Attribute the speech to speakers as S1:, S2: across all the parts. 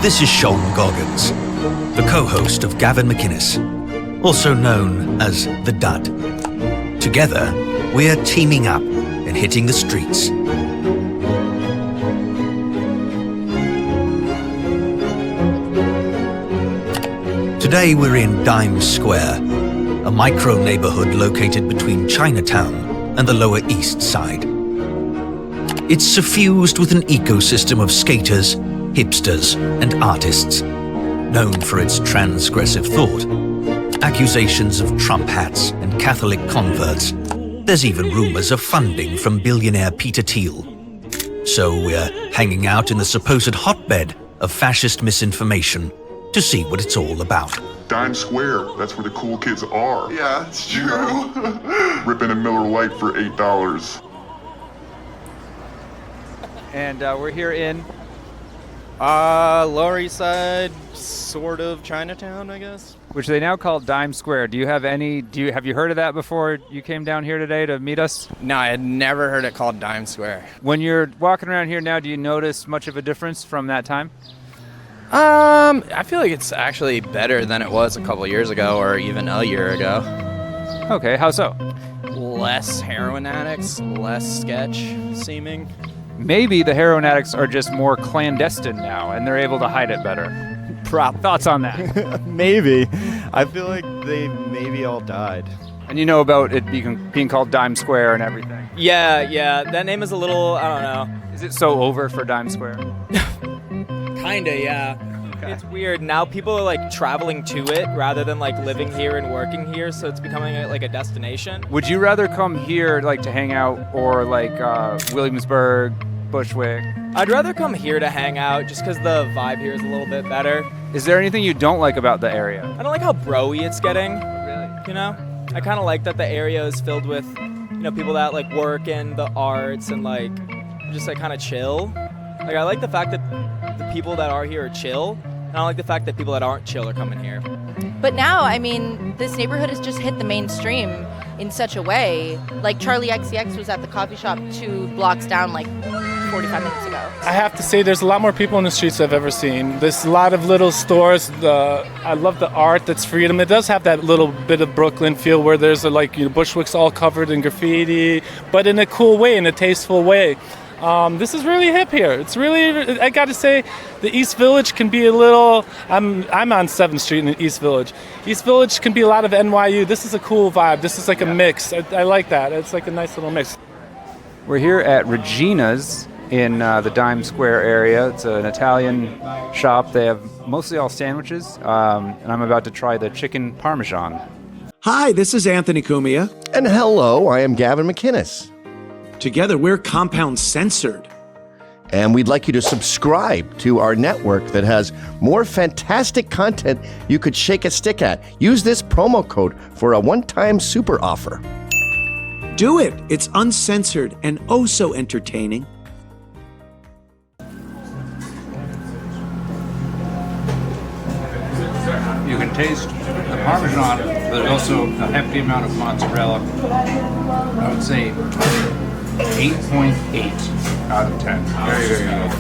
S1: This is Sean Goggins, the co-host of Gavin McInnes, also known as The Dud. Together, we're teaming up and hitting the streets. Today we're in Dime Square, a micro-neighborhood located between Chinatown and the Lower East Side. It's suffused with an ecosystem of skaters, hipsters, and artists, known for its transgressive thought, accusations of Trump hats and Catholic converts. There's even rumors of funding from billionaire Peter Thiel. So we're hanging out in the supposed hotbed of fascist misinformation to see what it's all about.
S2: Dime Square, that's where the cool kids are.
S3: Yeah, it's true.
S2: Ripping a Miller Lite for $8.
S4: And we're here in
S5: Lower East Side, sort of Chinatown, I guess.
S4: which they now call Dime Square. Have you heard of that before you came down here today to meet us?
S5: No, I had never heard it called Dime Square.
S4: When you're walking around here now, do you notice much of a difference from that time?
S5: I feel like it's actually better than it was a couple years ago or even a year ago.
S4: Okay, how so?
S5: Less heroin addicts, less sketch seeming.
S4: Maybe the heroin addicts are just more clandestine now and they're able to hide it better. Thoughts on that?
S6: Maybe. I feel like they maybe all died.
S4: And you know about it being called Dime Square and everything.
S5: Yeah, that name is a little, I don't know.
S4: Is it so over for Dime Square?
S5: Kinda, yeah.
S4: Okay.
S7: It's weird. Now people are like traveling to it rather than like living here and working here, so it's becoming like a destination.
S4: Would you rather come here like to hang out or like Williamsburg, Bushwick?
S7: I'd rather come here to hang out just because the vibe here is a little bit better.
S4: Is there anything you don't like about the area?
S7: I don't like how bro-y it's getting.
S4: Really?
S7: You know? I kind of like that the area is filled with, people that like work in the arts and like just like kind of chill. Like I like the fact that the people that are here are chill, and I like the fact that people that aren't chill are coming here.
S8: But now, this neighborhood has just hit the mainstream in such a way. Like Charlie XCX was at the coffee shop 2 blocks down like 45 minutes ago.
S9: I have to say there's a lot more people in the streets I've ever seen. There's a lot of little stores. I love the art that's freedom. It does have that little bit of Brooklyn feel where there's Bushwick's all covered in graffiti, but in a cool way, in a tasteful way. This is really hip here. It's really, I got to say, the East Village can be a little, I'm on 7th Street in the East Village. East Village can be a lot of NYU. This is a cool vibe. This is like a mix. I like that. It's like a nice little mix.
S4: We're here at Regina's in the Dime Square area. It's an Italian shop. They have mostly all sandwiches, and I'm about to try the chicken parmesan.
S10: Hi, this is Anthony Cumia.
S11: And hello, I am Gavin McInnes.
S10: Together, we're Compound Censored.
S11: And we'd like you to subscribe to our network that has more fantastic content you could shake a stick at. Use this promo code for a one-time super offer.
S10: Do it. It's uncensored and oh so entertaining.
S12: You can taste the Parmesan, but there's also a hefty amount of mozzarella. I would say 8.8 out of 10. Very, very good.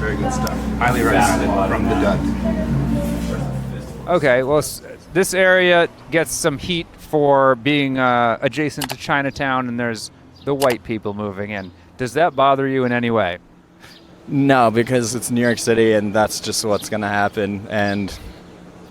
S12: Very good stuff. Highly recommended from the Dud.
S4: Okay, well, this area gets some heat for being adjacent to Chinatown, and there's the white people moving in. Does that bother you in any way?
S5: No, because it's New York City and that's just what's gonna happen, and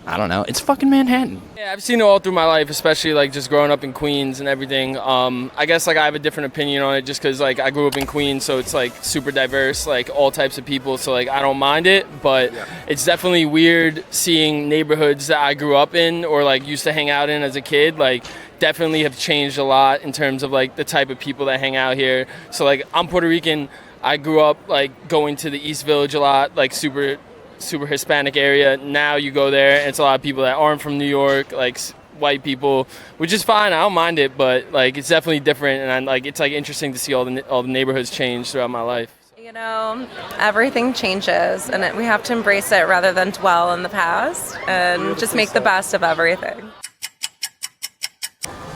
S5: I don't know. It's fucking Manhattan.
S13: Yeah, I've seen it all through my life, especially like just growing up in Queens and everything. I guess like I have a different opinion on it just because like I grew up in Queens, so it's like super diverse, like all types of people. So like I don't mind it, but it's definitely weird seeing neighborhoods that I grew up in or like used to hang out in as a kid. Like definitely have changed a lot in terms of like the type of people that hang out here. So like I'm Puerto Rican. I grew up like going to the East Village a lot, like super Hispanic area. Now you go there and it's a lot of people that aren't from New York, like white people, which is fine. I don't mind it, but like it's definitely different, and it's like interesting to see all the neighborhoods change throughout my life.
S14: Everything changes, and we have to embrace it rather than dwell in the past and just make the best of everything.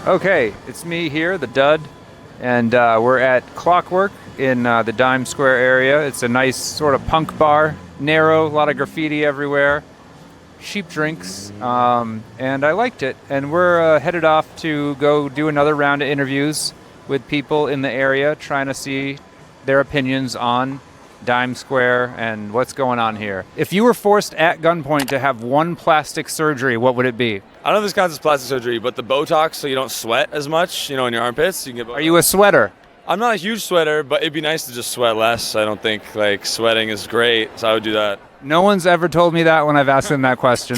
S4: Okay, it's me here, the Dud, and we're at Clockwork in the Dime Square area. It's a nice sort of punk bar, narrow, a lot of graffiti everywhere, cheap drinks, and I liked it. And we're headed off to go do another round of interviews with people in the area, trying to see their opinions on Dime Square and what's going on here. If you were forced at gunpoint to have one plastic surgery, what would it be?
S3: I don't know if this counts as plastic surgery, but the Botox so you don't sweat as much, in your armpits. You can get Botox.
S4: Are you a sweater?
S3: I'm not a huge sweater, but it'd be nice to just sweat less. I don't think sweating is great, so I would do that.
S4: No one's ever told me that when I've asked them that question.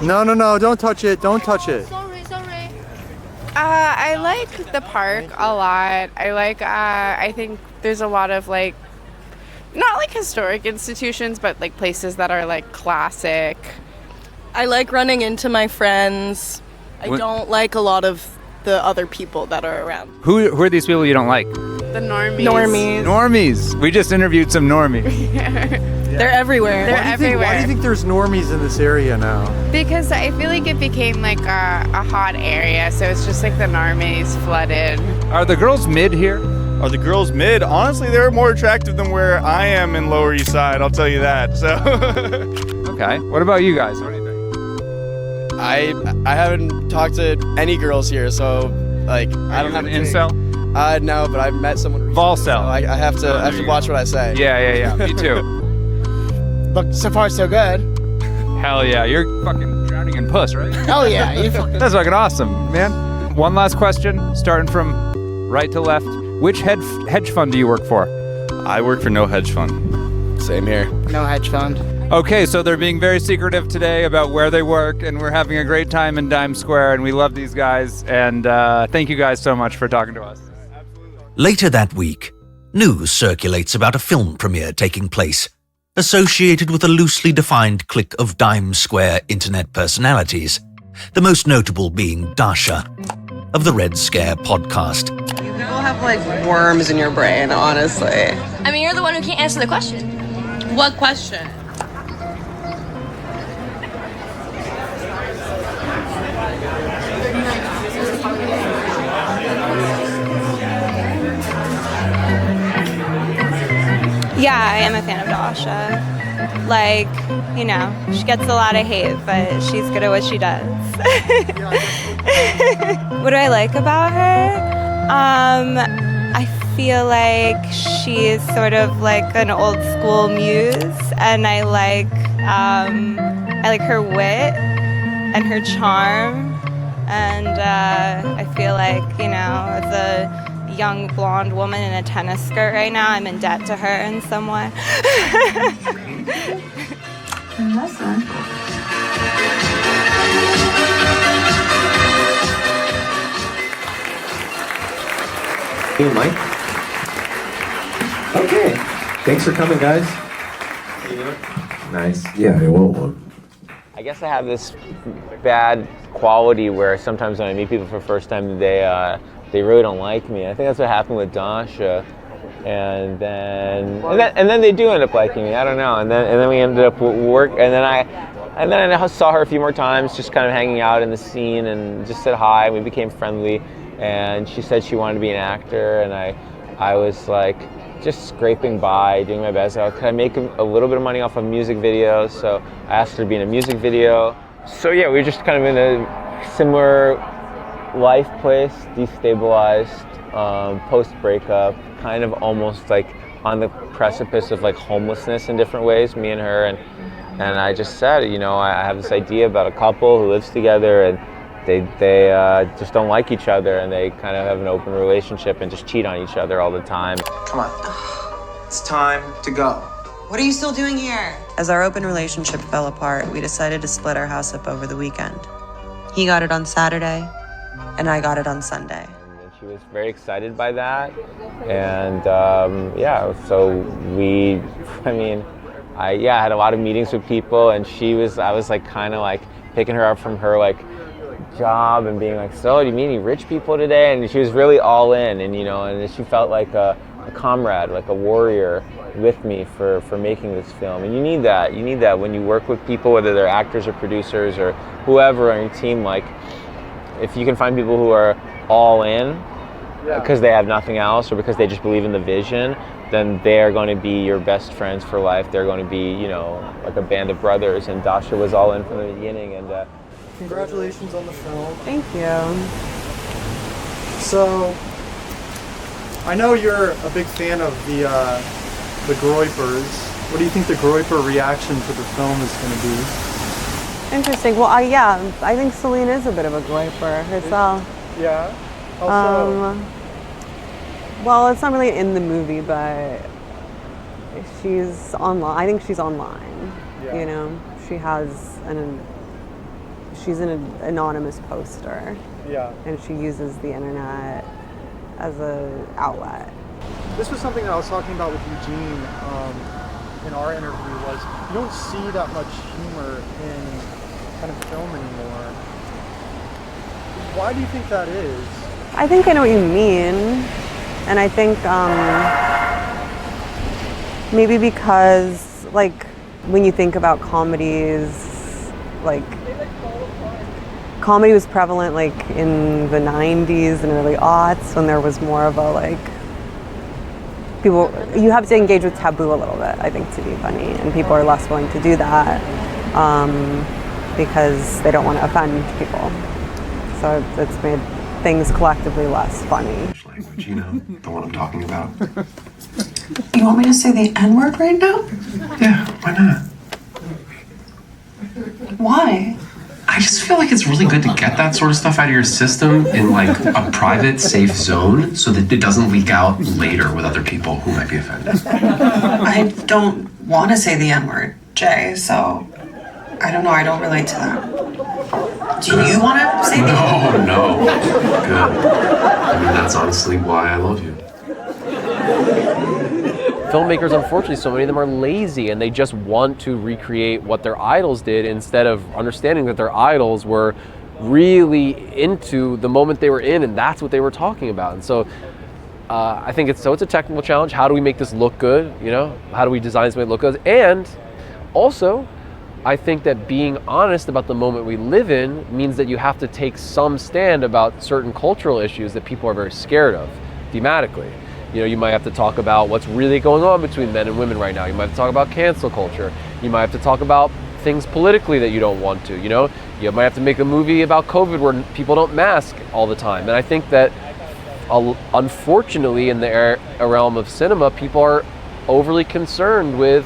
S6: No, don't touch it. Don't touch it.
S8: Sorry.
S15: I like the park a lot. I think there's a lot of not historic institutions, but places that are classic.
S16: I like running into my friends. I don't like a lot of the other people that are around.
S4: Who are these people you don't like?
S15: The normies.
S4: Normies. We just interviewed some normies.
S16: They're everywhere.
S6: Why do you think there's normies in this area now?
S15: Because I feel like it became a hot area, so it's just the normies flooded.
S4: Are the girls mid here?
S6: Are the girls mid? Honestly, they're more attractive than where I am in Lower East Side, I'll tell you that. So.
S4: Okay. What about you guys? What do you think?
S5: I haven't talked to any girls here, so I don't have
S4: an incel.
S5: No, but I've met someone recently,
S4: Volcel.
S5: so I have to watch what I say.
S4: Yeah. Me too.
S17: Look, so far so good.
S4: Hell yeah, you're fucking drowning in puss, right?
S17: Hell yeah, you fucking.
S4: That's fucking awesome, man. One last question, starting from right to left. Which hedge fund do you work for?
S3: I work for no hedge fund.
S5: Same here.
S17: No hedge fund.
S4: Okay, so they're being very secretive today about where they work, and we're having a great time in Dime Square, and we love these guys, and thank you guys so much for talking to us.
S1: Later that week, news circulates about a film premiere taking place, associated with a loosely defined clique of Dime Square internet personalities, the most notable being Dasha, of the Red Scare podcast.
S16: You people have worms in your brain, honestly.
S8: I mean, you're the one who can't answer the question.
S16: What question?
S14: Yeah, I am a fan of Dasha. She gets a lot of hate, but she's good at what she does. What do I like about her? I feel like she is sort of an old school muse, and I like her wit and her charm, and I feel like, as a young blonde woman in a tennis skirt right now, I'm in debt to her in some way.
S10: Hey, Mike. Okay. Thanks for coming, guys. Nice. Yeah, I want one.
S18: I guess I have this bad quality where sometimes when I meet people for the first time, they really don't like me. I think that's what happened with Dasha, and then they do end up liking me. I don't know. And then we ended up work, and then I saw her a few more times, just kind of hanging out in the scene, and just said hi. We became friendly, and she said she wanted to be an actor, and I was just scraping by, doing my best. Could I make a little bit of money off of music videos? So I asked her to be in a music video. So yeah, we were just kind of in a similar life place, destabilized, post-breakup, kind of almost on the precipice of homelessness in different ways, me and her, and I just said, I have this idea about a couple who lives together, and they just don't like each other, and they kind of have an open relationship and just cheat on each other all the time.
S19: Come on, it's time to go.
S20: What are you still doing here? As our open relationship fell apart, we decided to split our house up over the weekend. He got it on Saturday, and I got it on Sunday.
S18: And she was very excited by that, and so I had a lot of meetings with people, and I was kind of picking her up from her job and being so do you meet any rich people today? And she was really all in, and and she felt like a comrade, like a warrior with me for making this film. And you need that. You need that when you work with people, whether they're actors or producers or whoever on your team. Like, if you can find people who are all in because they have nothing else or because they just believe in the vision, then they're going to be your best friends for life. They're going to be, you know, like a band of brothers. And Dasha was all in from the beginning. And
S21: congratulations on the film.
S15: Thank you.
S21: So, I know you're a big fan of the Groypers. What do you think the Groyper reaction to the film is going to be?
S15: Interesting. Well, yeah, I think Celine is a bit of a Groyper herself.
S21: Yeah. Also,
S15: well, it's not really in the movie, but she's online. I think she's online.
S21: Yeah.
S15: You know, she's an anonymous poster.
S21: Yeah.
S15: And she uses the internet as an outlet.
S21: This was something that I was talking about with Eugene in our interview, was you don't see that much humor in kind of film anymore. Why do you think that is?
S15: I think I know what you mean. And I think maybe because, like, when you think about comedies, like, comedy was prevalent, like, in the 90s and early aughts, when there was more of a, like, you have to engage with taboo a little bit, I think, to be funny. And people are less willing to do that because they don't want to offend people. So it's made things collectively less funny.
S22: Regina, the one I'm talking about.
S20: You want me to say the N-word right now?
S22: Yeah, why not?
S20: Why?
S22: I just feel like it's really good to get that sort of stuff out of your system in like a private, safe zone so that it doesn't leak out later with other people who might be offended.
S20: I don't want to say the N-word, Jay, so I don't know, I don't relate to that. Do you want to say the N-word?
S22: No. Good. I mean, that's honestly why I love you.
S23: Filmmakers, unfortunately, so many of them are lazy and they just want to recreate what their idols did instead of understanding that their idols were really into the moment they were in and that's what they were talking about. And so I think it's a technical challenge. How do we make this look good? You know, how do we design something to look good? And also, I think that being honest about the moment we live in means that you have to take some stand about certain cultural issues that people are very scared of, thematically. You know, you might have to talk about what's really going on between men and women right now. You might have to talk about cancel culture. You might have to talk about things politically that you don't want to, you know? You might have to make a movie about COVID where people don't mask all the time. And I think that, unfortunately, in the realm of cinema, people are overly concerned with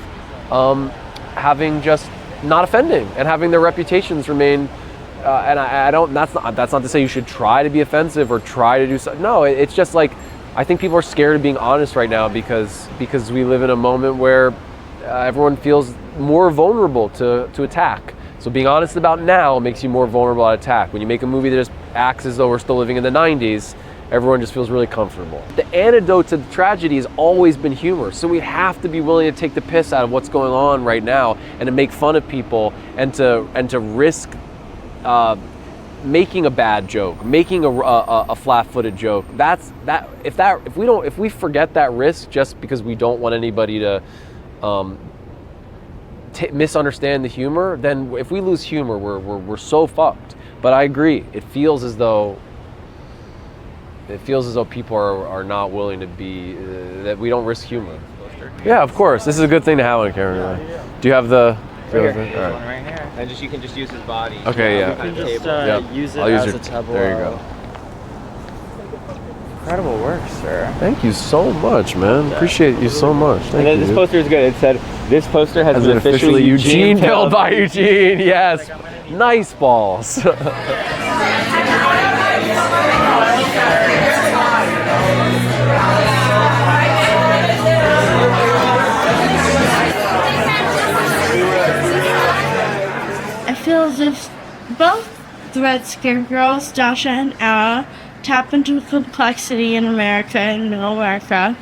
S23: having just not offending and having their reputations remain. And I don't. That's not to say you should try to be offensive or try to do something. No, it's just like, I think people are scared of being honest right now because we live in a moment where everyone feels more vulnerable to attack. So being honest about now makes you more vulnerable to attack. When you make a movie that just acts as though we're still living in the 90s, everyone just feels really comfortable. The antidote to the tragedy has always been humor. So we have to be willing to take the piss out of what's going on right now and to make fun of people and to risk making a bad joke, making a flat-footed joke. If we forget that risk just because we don't want anybody to misunderstand the humor, then if we lose humor, we're so fucked. But I agree, it feels as though people are not willing to be that we don't risk humor. Yeah, of course. This is a good thing to have on camera. Yeah. Do you have the?
S24: Right
S23: here.
S24: All right. Right here. And you can just use his body.
S23: Okay, yeah.
S24: You can just use it
S23: I'll use
S24: as
S23: your,
S24: a tableau.
S23: There you go.
S24: Incredible work, sir.
S23: Thank you so much, man. Appreciate you so much. Thank
S18: and then
S23: you.
S18: this poster is good. It said, this poster has been officially
S23: Eugene built by Eugene. Yes. Nice balls.
S25: I feel as if both Thread Scarecrows, Dasha and Ara, tap into complexity in America and middle America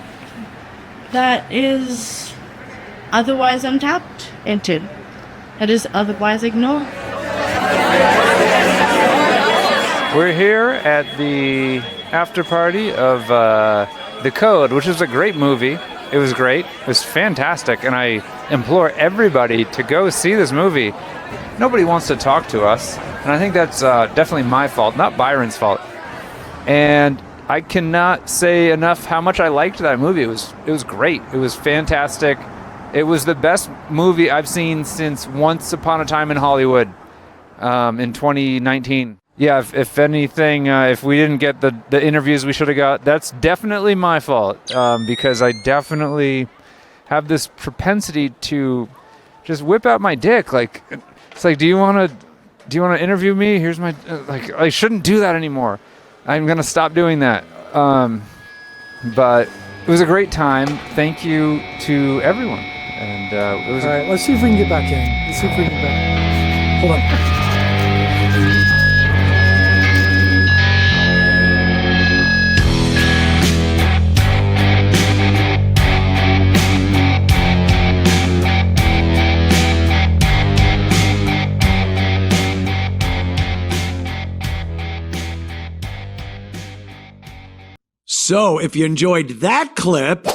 S25: that is otherwise untapped into, that is otherwise ignored.
S4: We're here at the after party of The Code, which is a great movie. It was great. It was fantastic, and I implore everybody to go see this movie. Nobody wants to talk to us, and I think that's definitely my fault, not Byron's fault. And I cannot say enough how much I liked that movie. It was great. It was fantastic. It was the best movie I've seen since Once Upon a Time in Hollywood in 2019. Yeah, if anything, if we didn't get the interviews we should have got, that's definitely my fault, because I definitely have this propensity to just whip out my dick. Like, it's like, do you want to interview me? Here's my, like, I shouldn't do that anymore. I'm going to stop doing that. But it was a great time. Thank you to everyone. And it was
S21: All right, let's see if we can get back in. Let's see if we can get back. Hold on.
S10: So, if you enjoyed that clip,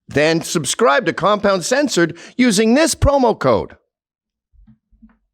S2: then subscribe to Compound Censored using this promo code.